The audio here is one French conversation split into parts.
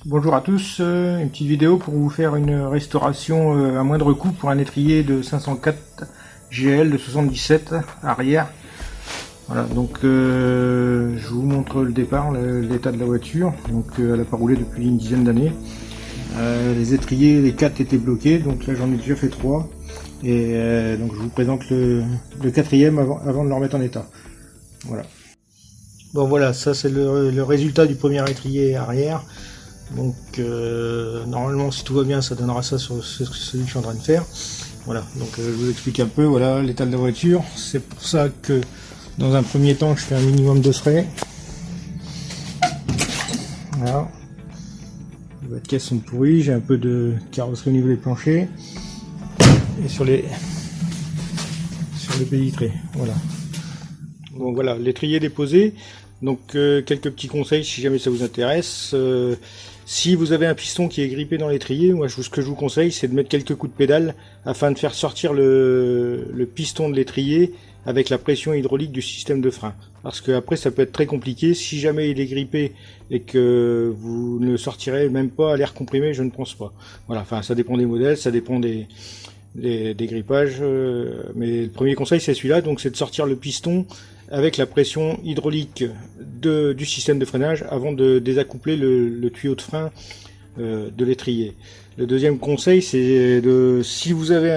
Bonjour à tous, une petite vidéo pour vous faire une restauration à moindre coût pour un étrier de 504 GL de 77 arrière. Voilà, donc je vous montre le départ, l'état de la voiture. Donc elle n'a pas roulé depuis une dizaine d'années. Les étriers, les 4 étaient bloqués, donc là j'en ai déjà fait 3. Et donc je vous présente le quatrième avant de le remettre en état. Voilà. Bon voilà, ça c'est le résultat du premier étrier arrière. Donc normalement si tout va bien ça donnera ça sur celui que je suis en train de faire. Voilà, donc je vous explique un peu voilà l'état de la voiture. C'est pour ça que dans un premier temps je fais un minimum de frais. Voilà. Les caisses sont pourries, j'ai un peu de carrosserie au niveau des planchers. Et sur le pays vitré. Voilà. Donc voilà, l'étrier déposé. Donc quelques petits conseils si jamais ça vous intéresse. Si vous avez un piston qui est grippé dans l'étrier, moi ce que je vous conseille c'est de mettre quelques coups de pédale afin de faire sortir le piston de l'étrier avec la pression hydraulique du système de frein. Parce que après ça peut être très compliqué. Si jamais il est grippé et que vous ne le sortirez même pas à l'air comprimé, je ne pense pas. Voilà, enfin ça dépend des modèles, ça dépend des grippages. Mais le premier conseil c'est celui-là, donc c'est de sortir le piston avec la pression hydraulique du système de freinage avant de désaccoupler le tuyau de frein de l'étrier. Le deuxième conseil c'est si vous avez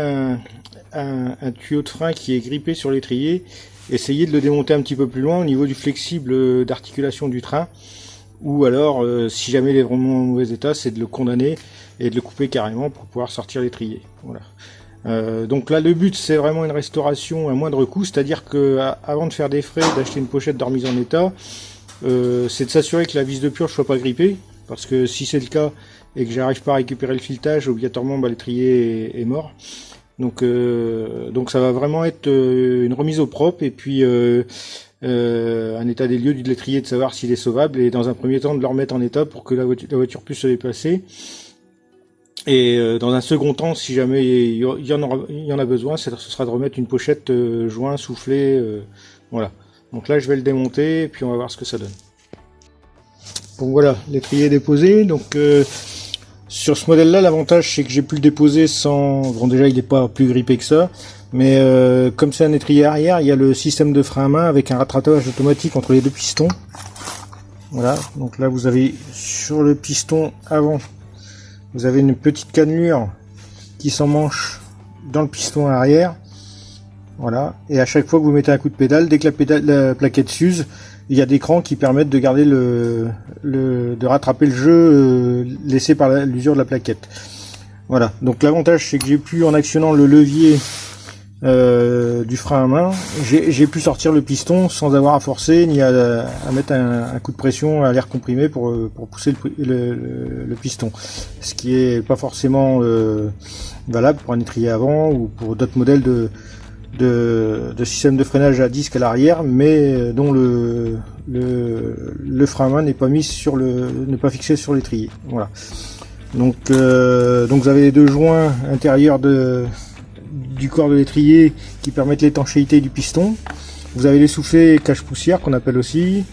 un tuyau de frein qui est grippé sur l'étrier, essayez de le démonter un petit peu plus loin au niveau du flexible d'articulation du train, ou alors si jamais il est vraiment en mauvais état, c'est de le condamner et de le couper carrément pour pouvoir sortir l'étrier. Voilà. Donc là le but c'est vraiment une restauration à moindre coût, c'est-à-dire que avant de faire des frais, d'acheter une pochette de remise en état, c'est de s'assurer que la vis de purge soit pas grippée, parce que si c'est le cas et que j'arrive pas à récupérer le filetage, obligatoirement l'étrier est mort. Donc ça va vraiment être une remise au propre et puis un état des lieux de l'étrier, de savoir s'il est sauvable, et dans un premier temps de le remettre en état pour que la voiture puisse se déplacer. Et dans un second temps, si jamais il y en a besoin, ce sera de remettre une pochette joint, soufflé, voilà. Donc là, je vais le démonter et puis on va voir ce que ça donne. Donc voilà, l'étrier est déposé. Donc sur ce modèle-là, l'avantage c'est que j'ai pu le déposer sans. Bon, déjà, il n'est pas plus grippé que ça, mais comme c'est un étrier arrière, il y a le système de frein à main avec un rattrapage automatique entre les deux pistons. Voilà. Donc là, vous avez sur le piston avant. Vous avez une petite cannelure qui s'emmanche dans le piston arrière. Voilà. Et à chaque fois que vous mettez un coup de pédale, dès que la plaquette s'use, il y a des crans qui permettent de garder de rattraper le jeu laissé par l'usure de la plaquette. Voilà. Donc l'avantage c'est que j'ai pu, en actionnant le levier du frein à main, j'ai pu sortir le piston sans avoir à forcer ni à mettre un coup de pression à l'air comprimé pour pousser le piston, ce qui est pas forcément valable pour un étrier avant ou pour d'autres modèles de système de freinage à disque à l'arrière, mais dont le frein à main n'est pas pas fixé sur l'étrier. Voilà. Donc vous avez les deux joints intérieurs du corps de l'étrier qui permettent l'étanchéité du piston. Vous avez les soufflets cache-poussière qu'on appelle aussi,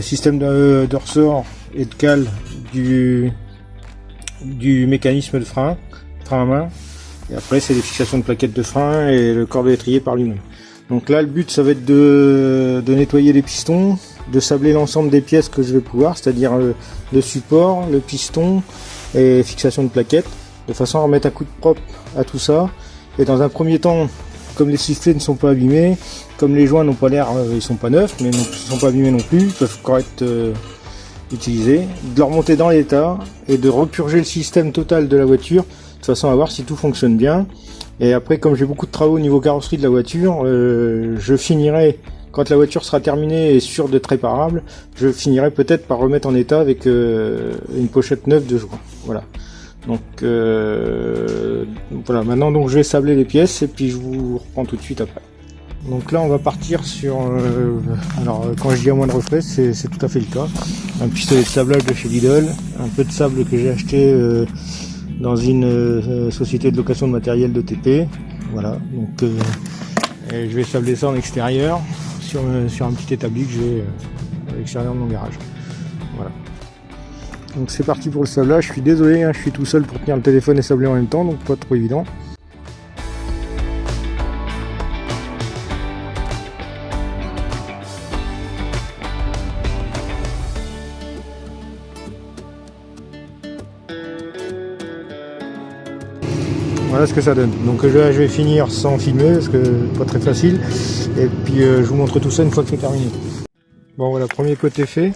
système de ressort et de cale du mécanisme de frein à main. Et après c'est les fixations de plaquettes de frein et le corps de l'étrier par lui-même. Donc là le but ça va être de nettoyer les pistons, de sabler l'ensemble des pièces que je vais pouvoir, c'est-à-dire le support, le piston et fixation de plaquettes, de façon à remettre un coup de propre à tout ça. Et dans un premier temps, comme les sifflets ne sont pas abîmés, comme les joints n'ont pas l'air, ils sont pas neufs, mais ils ne sont pas abîmés non plus, ils peuvent encore être utilisés, de le remonter dans l'état et de repurger le système total de la voiture, de façon à voir si tout fonctionne bien. Et après, comme j'ai beaucoup de travaux au niveau carrosserie de la voiture, je finirai, quand la voiture sera terminée et sûre d'être réparable, je finirai peut-être par remettre en état avec une pochette neuve de joint. Voilà. Donc voilà, maintenant donc je vais sabler les pièces et puis je vous reprends tout de suite après. Donc là on va partir sur alors quand je dis à moindre frais, c'est tout à fait le cas. Un pistolet de sablage de chez Lidl, un peu de sable que j'ai acheté dans une société de location de matériel de TP. Voilà, donc je vais sabler ça en extérieur sur un petit établi que j'ai à l'extérieur de mon garage. Voilà. Donc c'est parti pour le sablage. Je suis désolé, je suis tout seul pour tenir le téléphone et sabler en même temps, donc pas trop évident. Voilà ce que ça donne. Donc là je vais finir sans filmer parce que pas très facile. Et puis je vous montre tout ça une fois que c'est terminé. Bon voilà, premier côté fait.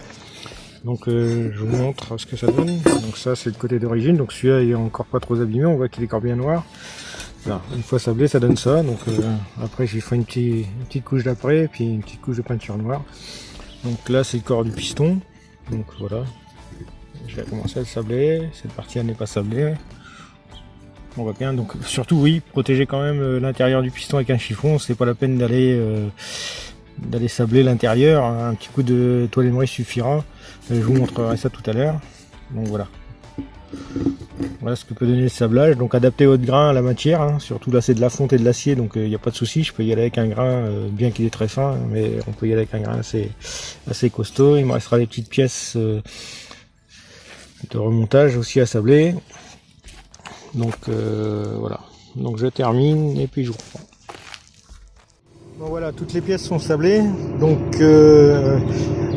Donc je vous montre ce que ça donne. Donc ça c'est le côté d'origine. Donc celui-là il est encore pas trop abîmé. On voit qu'il est encore bien noir. Voilà. Une fois sablé ça donne ça. Donc après j'ai fait une petite couche d'après. Puis une petite couche de peinture noire. Donc là c'est le corps du piston. Donc voilà. Je vais commencer à le sabler. Cette partie elle n'est pas sablée. On voit bien, donc surtout oui, protéger quand même l'intérieur du piston avec un chiffon, c'est pas la peine d'aller sabler l'intérieur, un petit coup de toile émeri suffira, je vous montrerai ça tout à l'heure. Donc voilà. Voilà ce que peut donner le sablage, donc adaptez votre grain à la matière, hein. Surtout là c'est de la fonte et de l'acier, donc il n'y a pas de souci, je peux y aller avec un grain, bien qu'il est très fin, mais on peut y aller avec un grain assez costaud. Il me restera des petites pièces de remontage aussi à sabler. Donc voilà, donc je termine et puis je reprends. Bon voilà, toutes les pièces sont sablées. Donc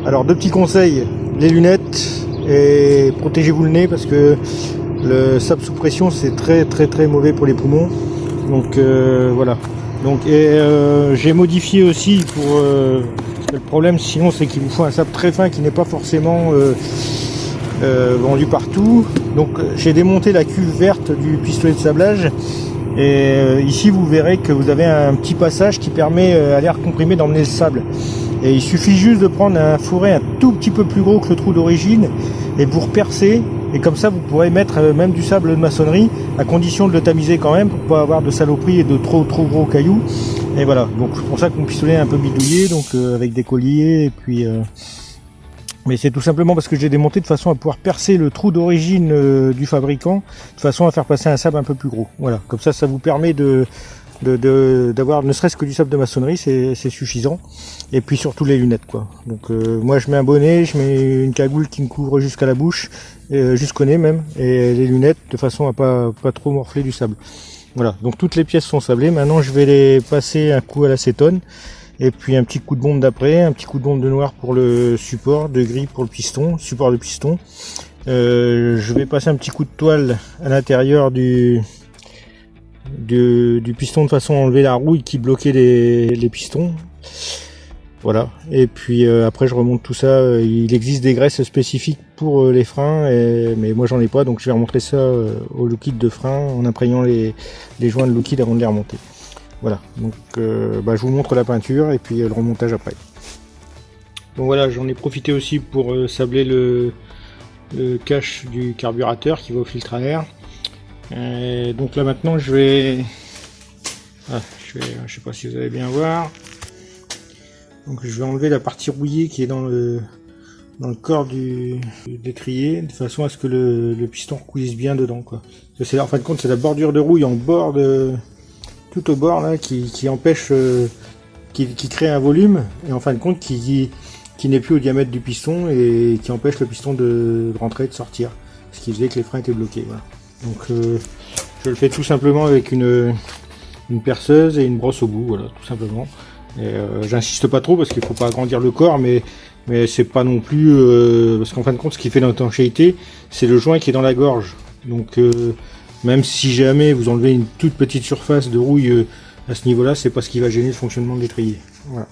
alors deux petits conseils, les lunettes et protégez-vous le nez parce que le sable sous pression c'est très mauvais pour les poumons. Donc voilà. Donc j'ai modifié aussi pour parce que le problème sinon c'est qu'il vous faut un sable très fin qui n'est pas forcément vendu partout. Donc j'ai démonté la cuve verte du pistolet de sablage et ici vous verrez que vous avez un petit passage qui permet à l'air comprimé d'emmener le sable, et il suffit juste de prendre un fourré un tout petit peu plus gros que le trou d'origine et vous repercez, et comme ça vous pourrez mettre même du sable de maçonnerie à condition de le tamiser quand même pour pas avoir de saloperies et de trop gros cailloux. Et voilà, donc c'est pour ça que mon pistolet est un peu bidouillé, donc avec des colliers et puis mais c'est tout simplement parce que j'ai démonté de façon à pouvoir percer le trou d'origine du fabricant, de façon à faire passer un sable un peu plus gros. Voilà, comme ça vous permet d'avoir ne serait-ce que du sable de maçonnerie, c'est suffisant. Et puis surtout les lunettes quoi. Donc moi je mets un bonnet, je mets une cagoule qui me couvre jusqu'à la bouche, jusqu'au nez même, et les lunettes de façon à pas trop morfler du sable. Voilà, donc toutes les pièces sont sablées. Maintenant je vais les passer un coup à l'acétone. Et puis un petit coup de bombe d'après, un petit coup de bombe de noir pour le support, de gris pour le piston, support de piston. Je vais passer un petit coup de toile à l'intérieur du piston de façon à enlever la rouille qui bloquait les pistons. Voilà. Et puis après je remonte tout ça. Il existe des graisses spécifiques pour les freins, mais moi j'en ai pas, donc je vais remonter ça au liquide de frein en imprégnant les joints de liquide avant de les remonter. Voilà, donc je vous montre la peinture et puis le remontage après. Donc voilà, j'en ai profité aussi pour sabler le cache du carburateur qui va au filtre à air. Et donc là maintenant je vais... je sais pas si vous allez bien voir. Donc je vais enlever la partie rouillée qui est dans le corps du l'étrier, de façon à ce que le piston recoulisse bien dedans, quoi. En fin de compte c'est la bordure de rouille en bord tout au bord là qui empêche, qui crée un volume, et en fin de compte qui n'est plus au diamètre du piston et qui empêche le piston de rentrer et de sortir, ce qui faisait que les freins étaient bloqués. Voilà. Donc je le fais tout simplement avec une perceuse et une brosse au bout, voilà, tout simplement. J'insiste pas trop parce qu'il faut pas agrandir le corps, mais c'est pas non plus parce qu'en fin de compte ce qui fait l'étanchéité c'est le joint qui est dans la gorge. Donc même si jamais vous enlevez une toute petite surface de rouille à ce niveau-là, c'est pas ce qui va gêner le fonctionnement de l'étrier. Voilà.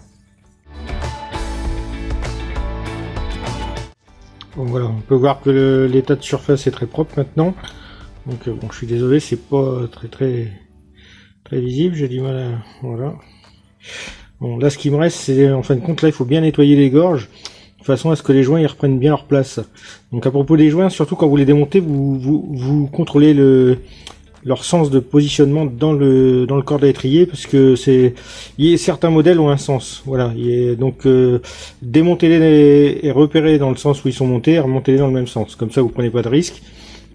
Bon voilà, on peut voir que l'état de surface est très propre maintenant. Donc bon, je suis désolé, c'est pas très visible, j'ai du mal à... Voilà. Bon, là ce qui me reste, c'est en fin de compte, là il faut bien nettoyer les gorges, de façon à ce que les joints ils reprennent bien leur place. Donc à propos des joints, surtout quand vous les démontez, vous contrôlez leur sens de positionnement dans le corps de l'étrier, parce que certains modèles ont un sens. Voilà. Donc démontez-les et repérez dans le sens où ils sont montés, et remontez-les dans le même sens. Comme ça vous prenez pas de risque.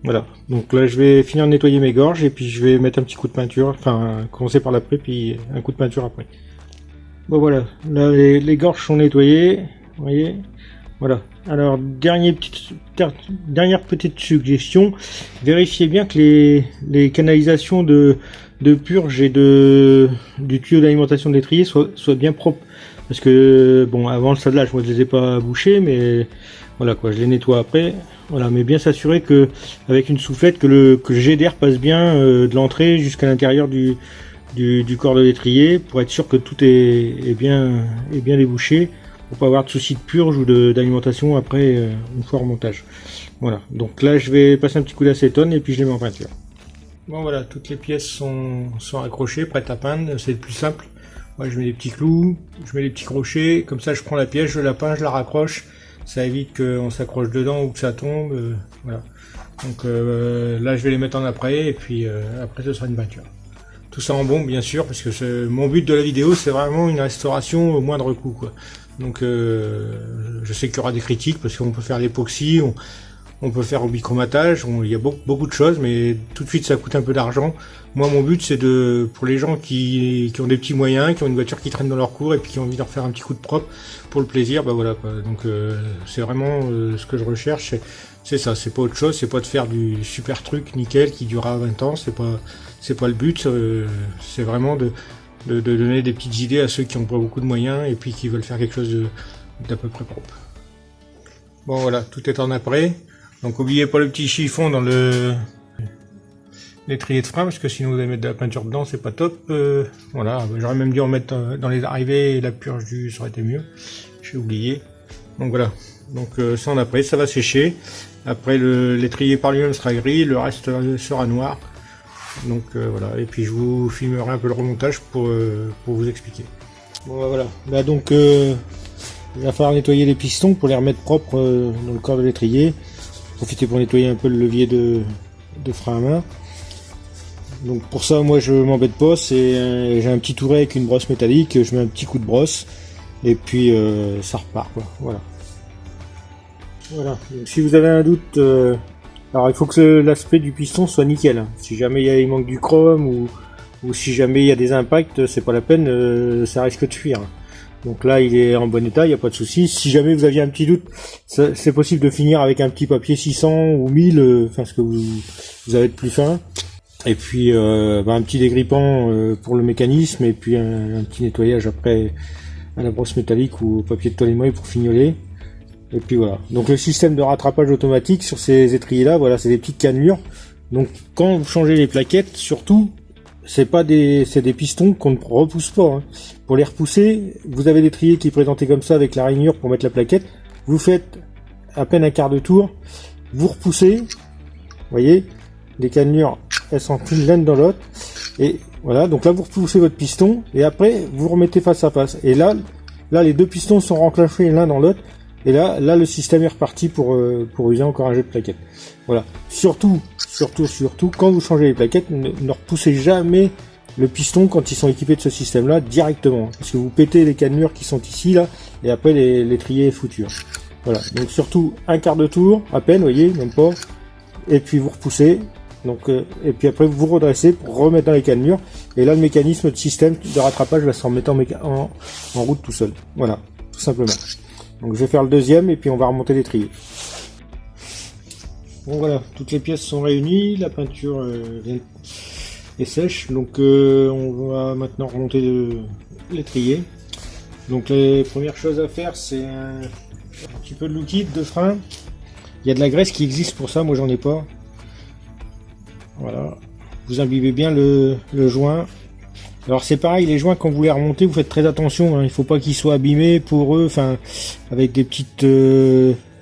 Voilà. Donc là je vais finir de nettoyer mes gorges et puis je vais mettre un petit coup de peinture, enfin commencer par l'après puis un coup de peinture après. Bon voilà, là les gorges sont nettoyées, vous voyez, voilà. Alors, dernière petite suggestion, vérifiez bien que les canalisations de purge et du tuyau d'alimentation de l'étrier soient bien propres. Parce que, bon, avant le sablage, moi je les ai pas bouchés, mais voilà quoi, je les nettoie après. Voilà, mais bien s'assurer que, avec une soufflette, que le jet d'air passe bien de l'entrée jusqu'à l'intérieur du corps de l'étrier, pour être sûr que tout est bien débouché, pour pas avoir de soucis de purge ou d'alimentation après une fois remontage. Voilà, donc là je vais passer un petit coup d'acétone et puis je les mets en peinture. Bon voilà, toutes les pièces sont accrochées, prêtes à peindre, c'est le plus simple. Moi je mets des petits clous, je mets des petits crochets, comme ça je prends la pièce, je la peins, je la raccroche, ça évite qu'on s'accroche dedans ou que ça tombe, voilà. Donc là je vais les mettre en après et puis après ce sera une peinture. Tout ça en bombe bien sûr, parce que mon but de la vidéo c'est vraiment une restauration au moindre coût quoi. Donc je sais qu'il y aura des critiques parce qu'on peut faire l'époxy, on peut faire au bichromatage, il y a beaucoup de choses, mais tout de suite ça coûte un peu d'argent. Moi mon but c'est pour les gens qui ont des petits moyens, qui ont une voiture qui traîne dans leur cours et puis qui ont envie de leur faire un petit coup de propre pour le plaisir, bah voilà quoi. Donc c'est vraiment ce que je recherche, c'est ça, c'est pas autre chose, c'est pas de faire du super truc nickel qui durera 20 ans, c'est pas le but, c'est vraiment de donner des petites idées à ceux qui n'ont pas beaucoup de moyens et puis qui veulent faire quelque chose d'à peu près propre. Bon voilà, tout est en après. Donc n'oubliez pas le petit chiffon dans l'étrier de frein, parce que sinon vous allez mettre de la peinture dedans, c'est pas top. Voilà, j'aurais même dû en mettre dans les arrivées et la purge ça aurait été mieux. J'ai oublié. Donc voilà, donc ça en après, ça va sécher. Après l'étrier par lui-même sera gris, le reste sera noir. Donc voilà, et puis je vous filmerai un peu le remontage pour vous expliquer. Bon bah, voilà, là donc il va falloir nettoyer les pistons pour les remettre propres dans le corps de l'étrier. Profitez pour nettoyer un peu le levier de frein à main. Donc pour ça moi je m'embête pas, j'ai un petit touret avec une brosse métallique, je mets un petit coup de brosse et puis ça repart quoi. Voilà. Voilà, donc si vous avez un doute, alors il faut que l'aspect du piston soit nickel. Si jamais il manque du chrome ou si jamais il y a des impacts, c'est pas la peine, ça risque de fuir. Donc là il est en bon état, il n'y a pas de souci. Si jamais vous aviez un petit doute, c'est possible de finir avec un petit papier 600 ou 1000, enfin ce que vous avez de plus fin. Et puis un petit dégrippant pour le mécanisme et puis un petit nettoyage après à la brosse métallique ou au papier de toilette moelle pour fignoler. Et puis voilà. Donc le système de rattrapage automatique sur ces étriers là, voilà, c'est des petites cannelures. Donc quand vous changez les plaquettes, surtout, c'est des pistons qu'on ne repousse pas. Hein. Pour les repousser, vous avez l'étrier qui est présenté comme ça avec la rainure pour mettre la plaquette. Vous faites à peine un quart de tour, vous repoussez, vous voyez, les cannelures elles s'empilent l'une dans l'autre. Et voilà, donc là vous repoussez votre piston et après vous remettez face à face. Et là les deux pistons sont renclenchés l'un dans l'autre. Et là le système est reparti pour user encore un jet de plaquettes. Voilà. Surtout, quand vous changez les plaquettes, ne repoussez jamais le piston quand ils sont équipés de ce système-là directement. Parce que vous pétez les cannelures qui sont ici, là, et après l'étrier est foutu. Voilà. Donc surtout un quart de tour, à peine, vous voyez, même pas. Et puis vous repoussez. Donc, et puis après vous redressez pour remettre dans les cannelures. Et là le mécanisme de système de rattrapage va se remettre en route tout seul. Voilà, tout simplement. Donc je vais faire le deuxième et puis on va remonter l'étrier. Bon voilà, toutes les pièces sont réunies, la peinture est sèche, donc on va maintenant remonter l'étrier. Donc les premières choses à faire, c'est un petit peu de liquide de frein. Il y a de la graisse qui existe pour ça, moi j'en ai pas. Voilà, vous imbibez bien le joint. Alors c'est pareil, les joints quand vous les remontez, vous faites très attention, hein, il faut pas qu'ils soient abîmés, poreux, enfin avec des petites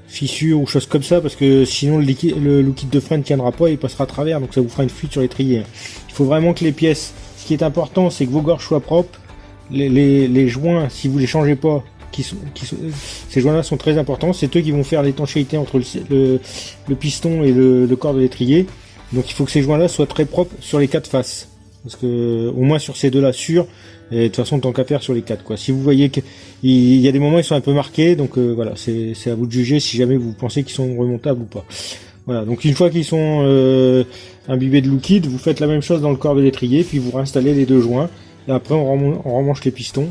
fissures ou choses comme ça, parce que sinon le liquide de frein ne tiendra pas et il passera à travers, donc ça vous fera une fuite sur l'étrier. Il faut vraiment que les pièces, ce qui est important, c'est que vos gorges soient propres, les joints, si vous les changez pas, ces joints-là sont très importants, c'est eux qui vont faire l'étanchéité entre le piston et le corps de l'étrier, donc il faut que ces joints-là soient très propres sur les quatre faces. Parce que au moins sur ces deux-là sûr, et de toute façon tant qu'à faire sur les quatre quoi. Si vous voyez qu'il y a des moments ils sont un peu marqués, donc voilà, c'est à vous de juger si jamais vous pensez qu'ils sont remontables ou pas. Voilà, donc une fois qu'ils sont imbibés de liquide, vous faites la même chose dans le corps de l'étrier, puis vous réinstallez les deux joints, et après on remanche les pistons.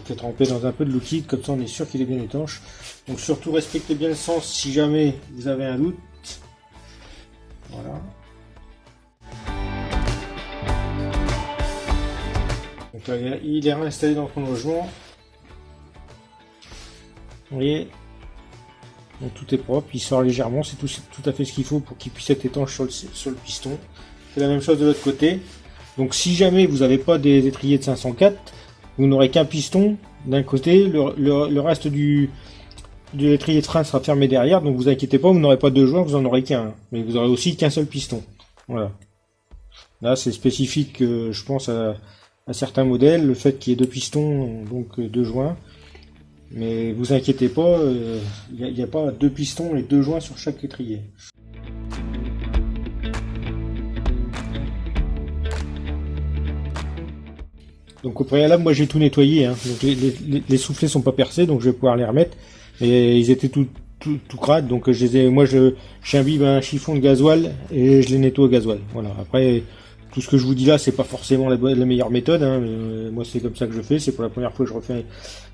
fait tremper dans un peu de liquide, comme ça on est sûr qu'il est bien étanche. Donc surtout respectez bien le sens si jamais vous avez un doute. Voilà. Donc là, il est réinstallé dans son logement. Vous voyez, donc tout est propre, il sort légèrement, c'est tout à fait ce qu'il faut pour qu'il puisse être étanche sur le piston. C'est la même chose de l'autre côté. Donc si jamais vous n'avez pas des étriers de 504, vous n'aurez qu'un piston d'un côté, le reste de l'étrier de frein sera fermé derrière, donc vous inquiétez pas, vous n'aurez pas deux joints, vous en aurez qu'un, mais vous aurez aussi qu'un seul piston. Voilà. Là c'est spécifique, je pense à certains modèles, le fait qu'il y ait deux pistons, donc deux joints. Mais vous inquiétez pas, il n'y a pas deux pistons et deux joints sur chaque étrier. Donc au préalable, moi j'ai tout nettoyé, hein. Donc les soufflets sont pas percés, donc je vais pouvoir les remettre. Et ils étaient tout crades, donc j'imbibe un chiffon de gasoil et je les nettoie au gasoil. Voilà. Après, tout ce que je vous dis là, c'est pas forcément la meilleure méthode, hein. Moi c'est comme ça que je fais, c'est pour la première fois que je refais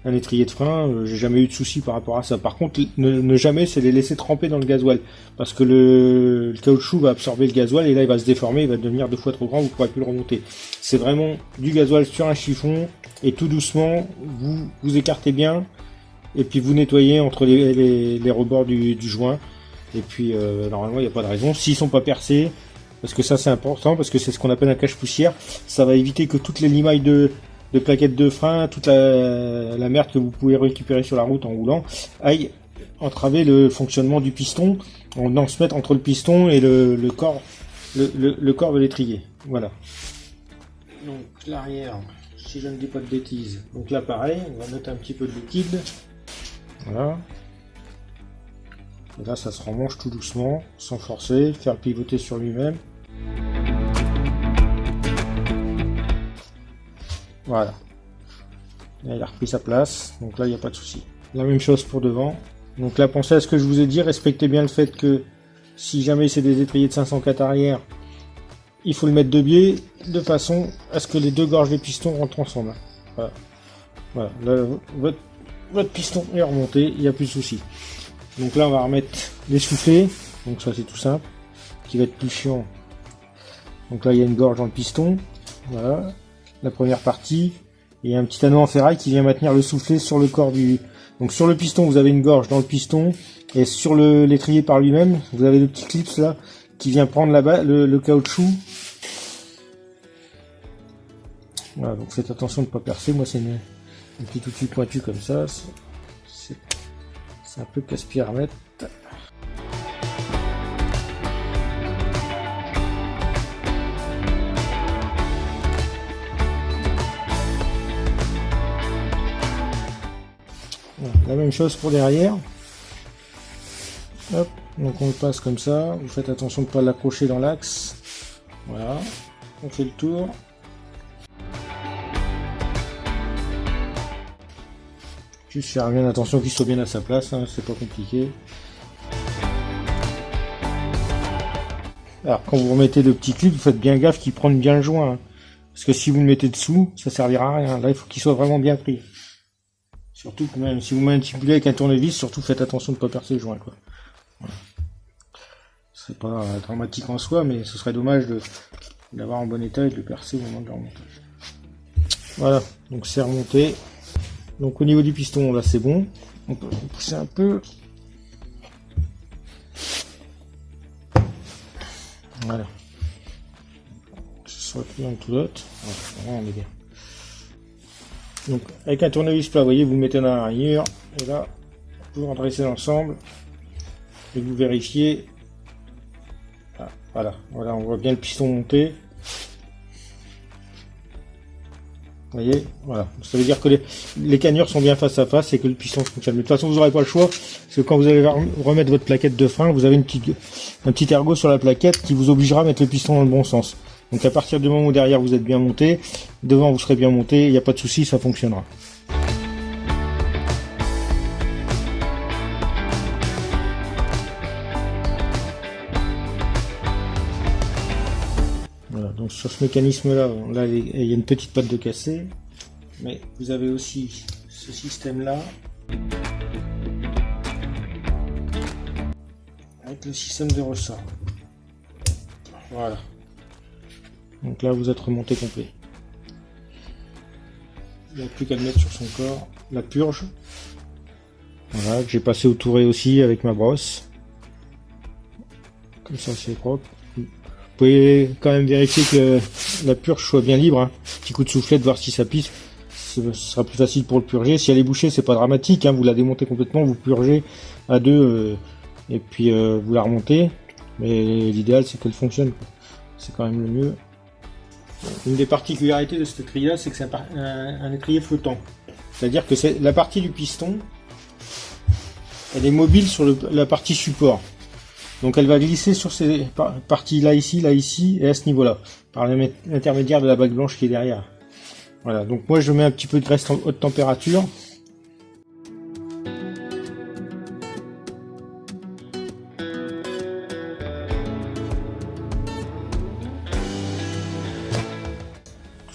un étrier de frein, j'ai jamais eu de soucis par rapport à ça. Par contre, ne jamais, c'est les laisser tremper dans le gasoil, parce que le caoutchouc va absorber le gasoil et là il va se déformer, il va devenir 2 fois trop grand, vous ne pourrez plus le remonter. C'est vraiment du gasoil sur un chiffon et tout doucement, vous écartez bien et puis vous nettoyez entre les rebords du joint. Et puis normalement il n'y a pas de raison, s'ils sont pas percés, parce que ça c'est important, parce que c'est ce qu'on appelle un cache-poussière, ça va éviter que toutes les limailles de plaquettes de frein, toute la merde que vous pouvez récupérer sur la route en roulant, aille entraver le fonctionnement du piston, en venant se mettre entre le piston et le corps de l'étrier. Voilà. Donc l'arrière, si je ne dis pas de bêtises, donc là pareil, on va mettre un petit peu de liquide. Voilà. Et là ça se remanche tout doucement, sans forcer, faire pivoter sur lui-même. Voilà. Là, il a repris sa place, donc là il n'y a pas de souci. La même chose pour devant. Donc là, pensez à ce que je vous ai dit, respectez bien le fait que si jamais c'est des étriers de 504 arrière, il faut le mettre de biais, de façon à ce que les deux gorges des pistons rentrent ensemble. Voilà. Voilà. Là, votre piston est remonté, il n'y a plus de souci. Donc là on va remettre les soufflets, donc ça c'est tout simple, qui va être plus chiant. Donc là il y a une gorge dans le piston, voilà, la première partie, et un petit anneau en ferraille qui vient maintenir le soufflet sur le corps du... Donc sur le piston vous avez une gorge dans le piston, et sur l'étrier par lui-même, vous avez le petit clips là, qui vient prendre là-bas le caoutchouc. Voilà, donc faites attention de ne pas percer, moi c'est un petit outil pointu comme ça, c'est un peu casse-pied à remettre. Voilà, la même chose pour derrière. Hop, donc on le passe comme ça. Vous faites attention de ne pas l'accrocher dans l'axe. Voilà, on fait le tour. Juste faire bien attention qu'il soit bien à sa place, hein, c'est pas compliqué. Alors quand vous remettez le petit clip, vous faites bien gaffe qu'il prenne bien le joint. Hein, parce que si vous le mettez dessous, ça servira à rien. Là il faut qu'il soit vraiment bien pris. Surtout que même si vous manipulez avec un tournevis, surtout faites attention de ne pas percer le joint, quoi. Voilà. C'est pas dramatique en soi, mais ce serait dommage d'avoir en bon état et de le percer au moment de le remontage. Voilà, donc c'est remonté. Donc au niveau du piston, là c'est bon. On peut pousser un peu. Voilà. Que ce soit l'un tout l'autre. Voilà, on est bien. Donc avec un tournevis plat, vous voyez, vous le mettez dans la rainure. Et là, vous redressez l'ensemble. Et vous vérifiez. Ah, voilà, on voit bien le piston monter. Vous voyez, voilà. Ça veut dire que les cannures sont bien face à face et que le piston fonctionne. Mais de toute façon, vous n'aurez pas le choix, parce que quand vous allez remettre votre plaquette de frein, vous avez un petit ergot sur la plaquette qui vous obligera à mettre le piston dans le bon sens. Donc à partir du moment où derrière vous êtes bien monté, devant vous serez bien monté, il n'y a pas de souci, ça fonctionnera. Voilà, sur ce mécanisme là, il y a une petite patte de cassé, mais vous avez aussi ce système-là. Avec le système de ressort. Voilà. Donc là, vous êtes remonté complet. Il n'y a plus qu'à le mettre sur son corps. La purge. Voilà, que j'ai passé au touré aussi avec ma brosse. Comme ça, c'est propre. Vous pouvez quand même vérifier que la purge soit bien libre. Hein. Petit coup de soufflette, voir si ça pisse. Ce sera plus facile pour le purger. Si elle est bouchée, c'est pas dramatique. Hein. Vous la démontez complètement, vous purgez à deux. Et puis vous la remontez, mais l'idéal c'est qu'elle fonctionne, c'est quand même le mieux. Une des particularités de cet étrier là, c'est que c'est un étrier flottant, c'est à dire que c'est la partie du piston, elle est mobile sur la partie support, donc elle va glisser sur ces parties là ici et à ce niveau là, par l'intermédiaire de la bague blanche qui est derrière. Voilà, donc moi je mets un petit peu de graisse en haute température.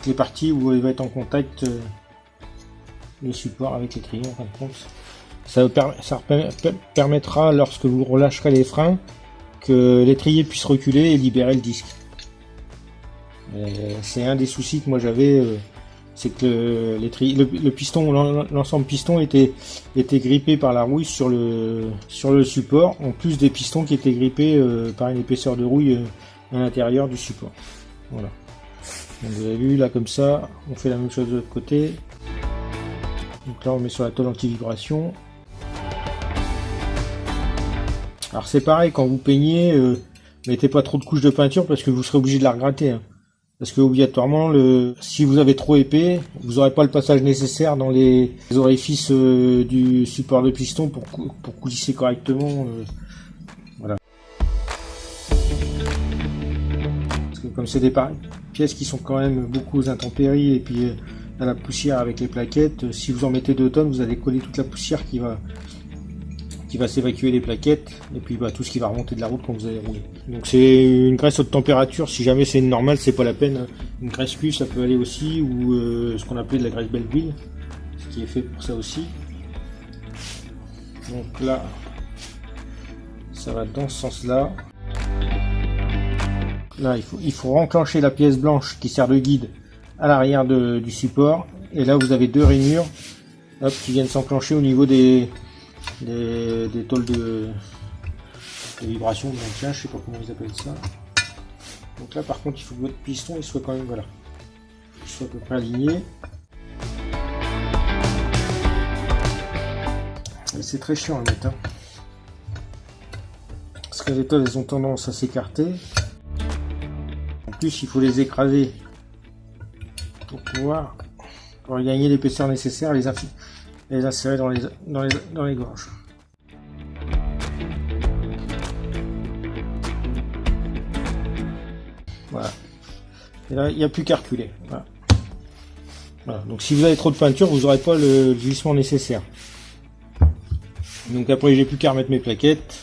Les parties où il va être en contact le support avec l'étrier en fin de compte. Ça permettra, lorsque vous relâcherez les freins, que l'étrier puisse reculer et libérer le disque. C'est un des soucis que moi j'avais, c'est que le piston, l'ensemble piston était grippé par la rouille sur le support, en plus des pistons qui étaient grippés par une épaisseur de rouille à l'intérieur du support. Voilà. Donc vous avez vu là comme ça, on fait la même chose de l'autre côté. Donc là on met sur la tôle anti-vibration. Alors c'est pareil, quand vous peignez, mettez pas trop de couches de peinture parce que vous serez obligé de la regratter. Hein. Parce que obligatoirement, si vous avez trop épais, vous n'aurez pas le passage nécessaire dans les orifices du support de piston pour coulisser correctement. Voilà. Parce que comme c'est des pièces qui sont quand même beaucoup aux intempéries et puis à la poussière avec les plaquettes, si vous en mettez 2 tonnes, vous allez coller toute la poussière qui va s'évacuer les plaquettes et puis tout ce qui va remonter de la route quand vous allez rouler. Donc c'est une graisse haute température, si jamais c'est une normale, c'est pas la peine. Une graisse cuve ça peut aller aussi, ou ce qu'on appelait de la graisse Belleville, ce qui est fait pour ça aussi. Donc là, ça va dans ce sens-là. Là, il faut renclencher la pièce blanche qui sert de guide à l'arrière du support. Et là, vous avez 2 rainures qui viennent s'enclencher au niveau des tôles de vibration, de maintien, je sais pas comment ils appellent ça. Donc là, par contre, il faut que votre piston il soit quand même, voilà, il soit à peu près aligné. C'est très chiant à mettre, hein, parce que les tôles elles ont tendance à s'écarter. En plus, il faut les écraser pour pouvoir gagner l'épaisseur nécessaire, les insérer dans les gorges. Voilà. Et là, il n'y a plus qu'à reculer. Voilà. Voilà. Donc si vous avez trop de peinture, vous n'aurez pas le glissement nécessaire. Donc après, j'ai plus qu'à remettre mes plaquettes.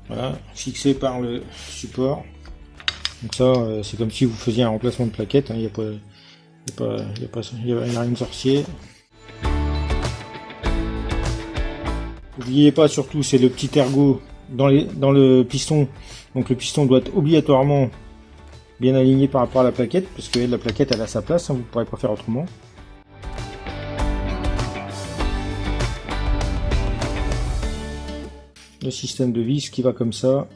Voilà, fixées par le support. Donc ça, c'est comme si vous faisiez un remplacement de plaquettes. Il n'y a rien de sorcier. N'oubliez pas surtout, c'est le petit ergot dans le piston. Donc le piston doit être obligatoirement bien aligné par rapport à la plaquette, parce que la plaquette elle a sa place, hein, vous ne pourrez pas faire autrement. Le système de vis qui va comme ça,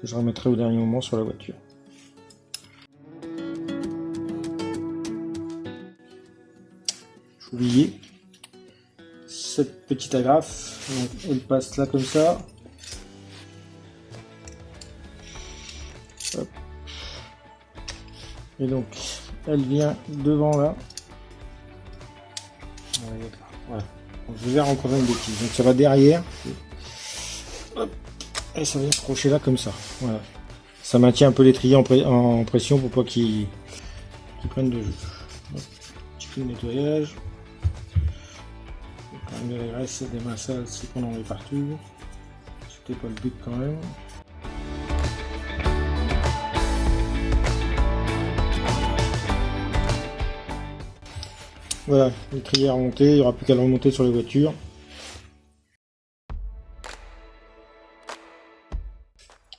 que je remettrai au dernier moment sur la voiture. J'ai oublié cette petite agrafe, donc elle passe là comme ça. Hop. Et donc elle vient devant là. Voilà. Donc, je vais faire encore une bêtise. Donc ça va derrière. Hop. Et ça vient se crocher là comme ça. Voilà. Ça maintient un peu l'étrier en pression pour pas qu'il prenne de jus. Hop. Petit peu de nettoyage. Quand même de la graisse, des mains sales, c'est qu'on en met partout. C'était pas le but quand même. Voilà, l'étrier est remonté, il n'y aura plus qu'à le remonter sur les voitures.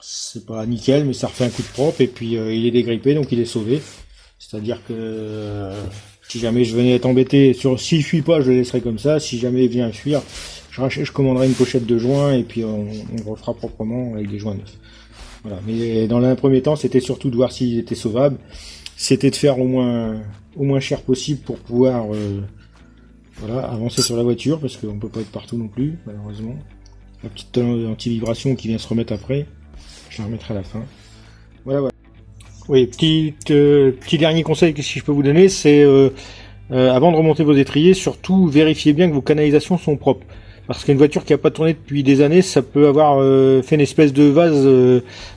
C'est pas nickel, mais ça refait un coup de propre et puis il est dégrippé, donc il est sauvé. C'est-à-dire que si jamais je venais être embêté, s'il fuit pas, je le laisserai comme ça. Si jamais il vient fuir, je commanderai une pochette de joints et puis on refera proprement avec des joints neufs. Voilà. Mais dans un premier temps, c'était surtout de voir s'il était sauvable. C'était de faire au moins cher possible pour pouvoir voilà, avancer sur la voiture, parce qu'on peut pas être partout non plus, malheureusement. La petite anti-vibration qui vient se remettre après, je la remettrai à la fin. Voilà, voilà. Oui, petit dernier conseil que si je peux vous donner, c'est avant de remonter vos étriers, surtout vérifiez bien que vos canalisations sont propres. Parce qu'une voiture qui n'a pas tourné depuis des années, ça peut avoir fait une espèce de vase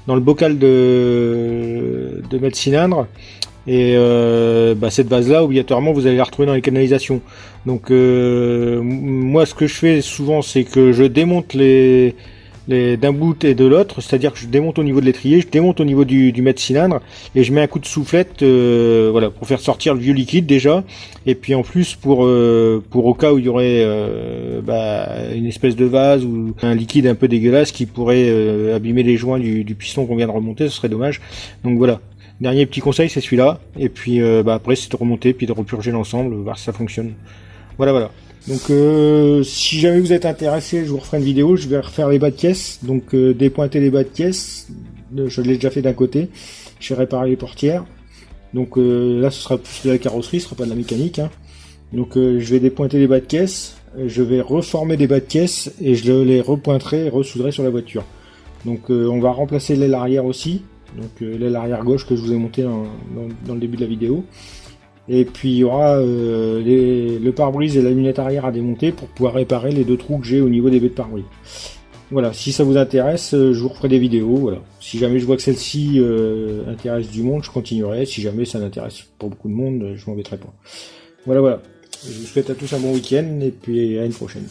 dans le bocal de mettre cylindre. Et cette vase-là, obligatoirement, vous allez la retrouver dans les canalisations. Donc moi, ce que je fais souvent, c'est que je démonte d'un bout et de l'autre, c'est-à-dire que je démonte au niveau de l'étrier, je démonte au niveau du mètre cylindre, et je mets un coup de soufflette, voilà, pour faire sortir le vieux liquide déjà, et puis en plus pour au cas où il y aurait une espèce de vase ou un liquide un peu dégueulasse qui pourrait abîmer les joints du piston qu'on vient de remonter, ce serait dommage. Donc voilà. Dernier petit conseil, c'est celui-là, et puis après c'est de remonter puis de repurger l'ensemble, voir si ça fonctionne. Voilà, voilà. Donc si jamais vous êtes intéressé, je vous referai une vidéo, je vais refaire les bas de caisse, donc dépointer les bas de caisse, je l'ai déjà fait d'un côté, je vais réparer les portières, donc là ce sera plus de la carrosserie, ce sera pas de la mécanique, hein. Donc je vais dépointer les bas de caisse, je vais reformer des bas de caisse, et je les repointerai et ressoudrerai sur la voiture. Donc on va remplacer l'aile arrière aussi, donc l'aile arrière gauche que je vous ai monté dans le début de la vidéo. Et puis il y aura le pare-brise et la lunette arrière à démonter pour pouvoir réparer les deux trous que j'ai au niveau des baies de pare-brise. Voilà, si ça vous intéresse, je vous referai des vidéos. Voilà. Si jamais je vois que celle-ci intéresse du monde, je continuerai. Si jamais ça n'intéresse pas beaucoup de monde, je m'embêterai pas. Voilà, voilà. Je vous souhaite à tous un bon week-end et puis à une prochaine.